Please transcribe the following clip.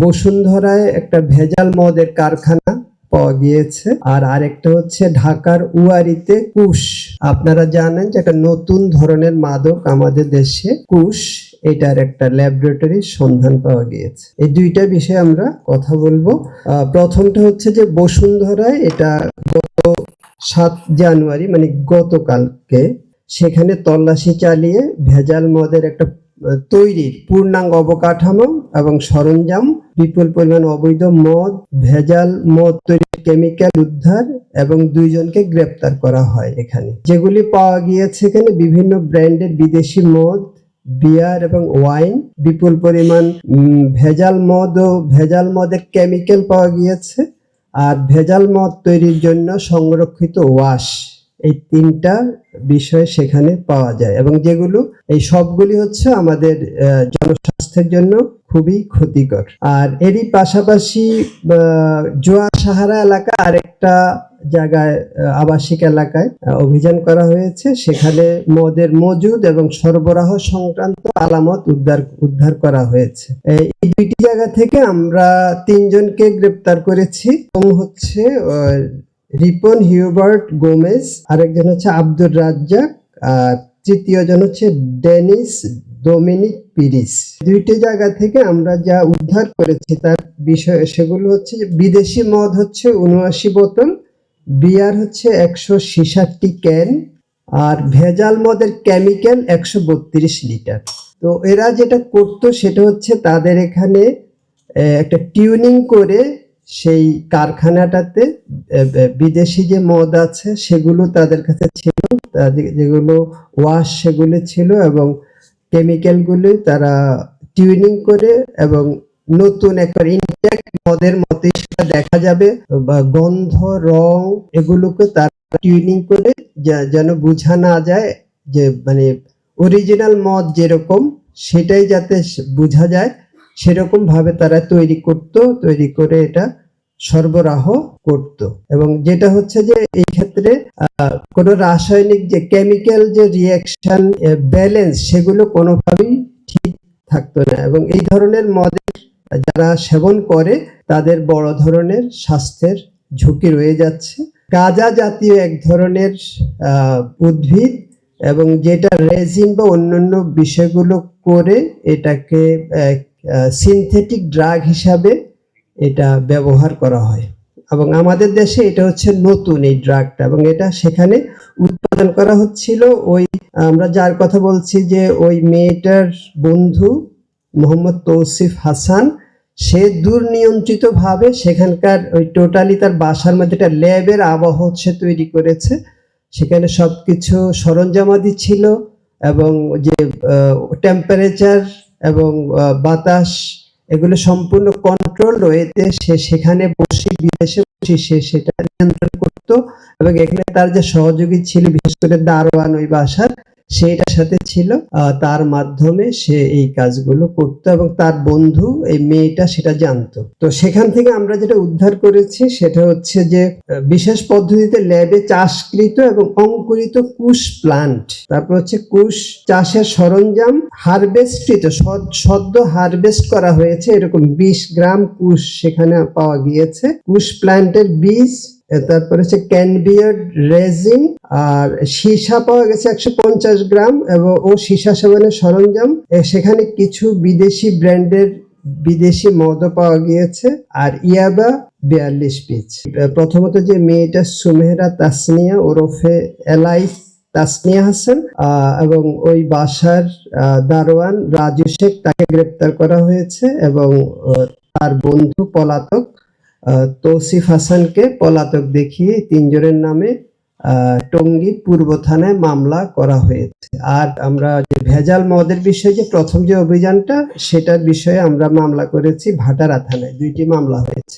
বসুন্ধরায় একটা ভেজাল মদের কারখানা পাওয়া গিয়েছে, আর আরেকটা হচ্ছে ঢাকার উয়ারিতে কুশ। আপনারা জানেন যে একটা নতুন ধরনের মাদক আমাদের দেশে কুশ, এটার একটা ল্যাবরেটরির সন্ধান পাওয়া গিয়েছে। এই দুইটা বিষয়ে আমরা কথা বলবো। প্রথমটা হচ্ছে যে বসুন্ধরায় এটা গত 7 জানুয়ারি মানে গতকালকে সেখানে তল্লাশি চালিয়ে ভেজাল মদের একটা তৈরির পূর্ণাঙ্গ অবকাঠামো এবং সরঞ্জাম, বিপুল পরিমাণ অবৈধ মদ, ভেজাল মদ তৈরির কেমিক্যাল উদ্ধার এবং 2 জনকে গ্রেপ্তার করা হয়। এখানে যেগুলি পাওয়া গিয়েছে, এখানে বিভিন্ন ব্র্যান্ডের বিদেশি মদ, বিয়ার এবং ওয়াইন, বিপুল পরিমাণ ভেজাল মদ ও ভেজাল মদের কেমিক্যাল পাওয়া গিয়েছে, আর ভেজাল মদ তৈরির জন্য সংরক্ষিত ওয়াশ, এই 3টা বিষয় সেখানে পাওয়া যায় এবং যেগুলো এই সবগুলি হচ্ছে আমাদের জনস্বাস্থ্যের জন্য খুবই ক্ষতিকর। আর এরই পাশাপাশি জোয়ার সাহারা এলাকা আরেকটা জায়গায় আবাসিক এলাকায় অভিযান করা হয়েছে, সেখানে মদের মজুদ এবং সরবরাহ সংক্রান্ত আলামত উদ্ধার করা হয়েছে। এই 2টি জায়গা থেকে আমরা 3 জনকে গ্রেপ্তার করেছি। হচ্ছে রিপন হিউবার্ট গোমেজ, আরেকজন হচ্ছে আব্দুর রাজ্জাক, আর তৃতীয় জন হচ্ছে ডেনিস ডোমিনিক পিরিস। 2টি জায়গা থেকে আমরা যা উদ্ধার করেছি তার বিষয় সেগুলো হচ্ছে যে বিদেশি মদ হচ্ছে 79 বোতল, বিয়ার হচ্ছে 166টি ক্যান, আর ভেজাল মদের কেমিক্যাল 132 লিটার। তো এরা যেটা করতো সেটা হচ্ছে তাদের এখানে একটা টিউনিং করে সেই কারখানাটাতে বিদেশি যে মদ আছে সেগুলো তাদের কাছে ছিল, যেগুলো ওয়াশ সেগুলো ছিল, এবং কেমিক্যালগুলো তারা টিউনিং করে এবং নতুন একটা ইনটেক মদের মতোই সেটা দেখা যাবে, বা গন্ধ, রং, এগুলোকে তারা টিউনিং করে যেন বোঝা না যায় যে মানে অরিজিনাল মদ যেরকম সেটাই যাতে বোঝা যায়, সেরকম ভাবে তারা তৈরি করে এটা সরবরাহ করত। এবং যেটা হচ্ছে যে এই ক্ষেত্রে কোনো রাসায়নিক যে কেমিক্যাল যে রিঅ্যাকশন ব্যালেন্স সেগুলো কোনোভাবেই ঠিক থাকতো না, এবং এই ধরনের মদের যারা সেবন করে তাদের বড় ধরনের স্বাস্থ্যের ঝুঁকি রয়ে যাচ্ছে। গাঁজা জাতীয় এক ধরনের উদ্ভিদ, এবং যেটা রেজিন বা অন্যান্য বিষয়গুলো করে এটাকে সিনথেটিক ড্রাগ হিসাবে এটা ব্যবহার করা হয়, এবং আমাদের দেশে এটা হচ্ছে নতুন এই ড্রাগটা, এবং এটা সেখানে উৎপাদন করা হচ্ছিল। ওই আমরা যার কথা বলছি যে ওই মেয়েটার বন্ধু মোহাম্মদ তৌসিফ হাসান, সে দুর্নিয়ন্ত্রিত ভাবে সেখানকার ওই টোটালি তার বাসার মধ্যে একটা ল্যাবের আবহ সে তৈরি করেছে। সেখানে সবকিছু সরঞ্জামাদি ছিল, এবং যে টেম্পারেচার এবং বাতাস এগুলো সম্পূর্ণ কন্ট্রোল রয়েছে। সে সেখানে বসে বিদেশে বসে সে সেটা নিয়ন্ত্রণ করত, এবং এখানে তার যে সহযোগী ছিল বিশেষ করে দারোয়ান ওই বাসার, সেটার সাথে ছিল, তার মাধ্যমে সে এই কাজগুলো করতো, এবং তার বন্ধু এই মেয়েটা সেটা জানতো। তো সেখান থেকে আমরা যেটা উদ্ধার করেছি সেটা হচ্ছে যে বিশেষ পদ্ধতিতে ল্যাবে চাষকৃত এবং অঙ্কুরিত কুশ প্লান্ট, তারপর হচ্ছে কুশ চাষের সরঞ্জাম, হারভেস্টকৃত সদ্য হারভেস্ট করা হয়েছে এরকম 20 গ্রাম কুশ সেখানে পাওয়া গিয়েছে, কুশ প্লান্টের বীজ, তারপরে হচ্ছে ক্যানবিয়ার্ড রেজিন, আর সীসা পাওয়া গেছে 150 গ্রাম, এবং সীসা সেবনের সরঞ্জাম। সেখানে কিছু বিদেশি ব্র্যান্ডের বিদেশি মদও পাওয়া গিয়েছে, আর ইয়াবা 42 পিস। প্রথমত যে মেয়েটা সুমেহরা তাসনিয়া ওরফে এলাইস তাসনিয়া হাসান, এবং ওই বাসার দারোয়ান রাজু শেখ, তাকে গ্রেপ্তার করা হয়েছে, এবং তার বন্ধু পলাতক তৌসিফ হাসানকে পলাতক দেখিয়ে 3 জনের নামে টঙ্গী পূর্ব থানায় মামলা করা হয়েছে। আর আমরা যে ভেজাল মদের বিষয়ে যে প্রথম যে অভিযানটা সেটার বিষয়ে আমরা মামলা করেছি ভাটারা থানায়, 2টি মামলা হয়েছে।